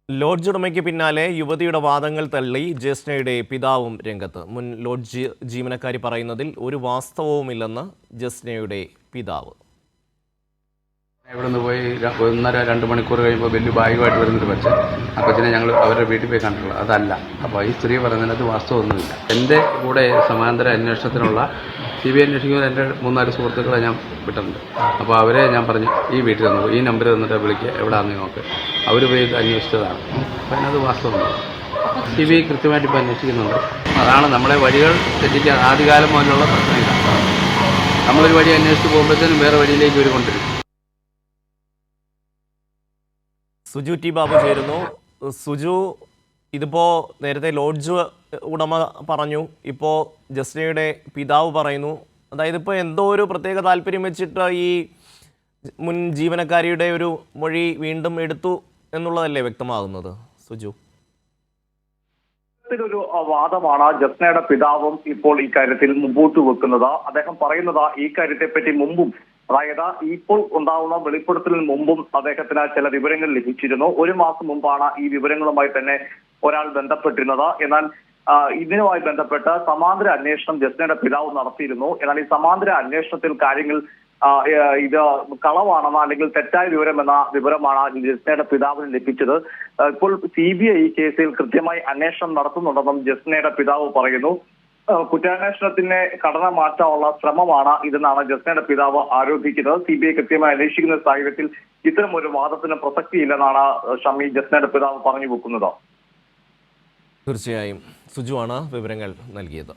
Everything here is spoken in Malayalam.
ലോഡ്ജ് ഉടമയ്ക്ക് പിന്നാലെ യുവതിയുടെ വാദങ്ങൾ തള്ളി ജസ്നയുടെ പിതാവും രംഗത്ത്. മുൻ ലോഡ്ജ് ജീവനക്കാരി പറയുന്നതിൽ ഒരു വാസ്തവവുമില്ലെന്ന് ജസ്നയുടെ പിതാവ്. ഇവിടെ നിന്ന് പോയി 1.5-2 മണിക്കൂർ കഴിയുമ്പോൾ വലിയ ബാഗുമായിട്ട് വരുന്നൊരു കൊച്ചൻ. ആ കൊച്ചിനെ ഞങ്ങൾ അവരുടെ വീട്ടിൽ പോയി കണ്ടിട്ടുള്ളൂ. അതല്ല. അപ്പോൾ ഈ സ്ത്രീ പറയുന്നതിനകത്ത് വാസ്തവമൊന്നുമില്ല. എൻ്റെ കൂടെ സമാന്തര അന്വേഷണത്തിനുള്ള CBI അന്വേഷിക്കുന്ന എൻ്റെ 3-4 സുഹൃത്തുക്കളെ ഞാൻ വിട്ടിട്ടുണ്ട്. അപ്പോൾ അവരെ ഞാൻ പറഞ്ഞു, ഈ വീട്ടിൽ നിന്ന് ഈ നമ്പർ തന്നിട്ട് വിളിക്കുക, എവിടെയാണെന്ന് നോക്ക്. അവർ പോയി അന്വേഷിച്ചതാണ്. അപ്പോൾ അതിനകത്ത് വാസ്തവമുണ്ട്. CBI കൃത്യമായിട്ട് ഇപ്പോൾ അന്വേഷിക്കുന്നുണ്ട്. അതാണ് നമ്മളെ വഴികൾ തെറ്റിക്കാൻ ആദ്യകാലം മുതലുള്ള പ്രശ്നമില്ല. നമ്മളൊരു വഴി അന്വേഷിച്ച് പോകുമ്പോഴത്തേനും വേറെ വഴിയിലേക്ക് ഇവർ കൊണ്ടുവരും. സുജു ടി ബാബു ചേരുന്നു. സുജു, ഇതിപ്പോൾ നേരത്തെ ലോഡ്ജ് ഉടമ പറഞ്ഞു, ഇപ്പോൾ ജസ്നയുടെ പിതാവ് പറയുന്നു. അതായത് ഇപ്പോൾ എന്തോ ഒരു പ്രത്യേക താല്പര്യം വെച്ചിട്ട് ഈ മുൻ ജീവനക്കാരിയുടെ ഒരു മൊഴി വീണ്ടും എടുത്തു എന്നുള്ളതല്ലേ വ്യക്തമാകുന്നത് സുജു? ഒരു വാദമാണ് ജസ്നയുടെ പിതാവും ഇപ്പോൾ ഈ കാര്യത്തിൽ മുമ്പോട്ട് വെക്കുന്നത്. അദ്ദേഹം പറയുന്നത് ഈ കാര്യത്തെപ്പറ്റി മുമ്പും, അതായത് ഇപ്പോൾ ഉണ്ടാവുന്ന വെളിപ്പെടുത്തലിന് മുമ്പും അദ്ദേഹത്തിന് ചില വിവരങ്ങൾ ലഭിച്ചിരുന്നു. 1 മാസം മുമ്പാണ് ഈ വിവരങ്ങളുമായി തന്നെ ഒരാൾ ബന്ധപ്പെട്ടിരുന്നത്. എന്നാൽ ഇതിനുമായി ബന്ധപ്പെട്ട് സമാന്തര അന്വേഷണം ജസ്നയുടെ പിതാവ് നടത്തിയിരുന്നു. എന്നാൽ ഈ സമാന്തര അന്വേഷണത്തിൽ കാര്യങ്ങൾ ഇത് കളവാണെന്ന അല്ലെങ്കിൽ തെറ്റായ വിവരമെന്ന വിവരമാണ് ജസ്നയുടെ പിതാവിന് ലഭിച്ചത്. ഇപ്പോൾ CBI ഈ കേസിൽ കൃത്യമായി അന്വേഷണം നടത്തുന്നുണ്ടെന്നും ജസ്നയുടെ പിതാവ് പറയുന്നു. കുറ്റാന്വേഷണത്തിന് ഘടന മാറ്റാനുള്ള ശ്രമമാണ് ഇതെന്നാണ് ജസ്നയുടെ പിതാവ് ആരോപിക്കുന്നത്. CBI കൃത്യമായി അന്വേഷിക്കുന്ന സാഹചര്യത്തിൽ ഇത്തരം ഒരു വാദത്തിന് പ്രസക്തിയില്ലെന്നാണ് ഷമി ജസ്നയുടെ പിതാവ് പറഞ്ഞു വെക്കുന്നത്. തീർച്ചയായും സുജുവാണ് വിവരങ്ങൾ നൽകിയത്.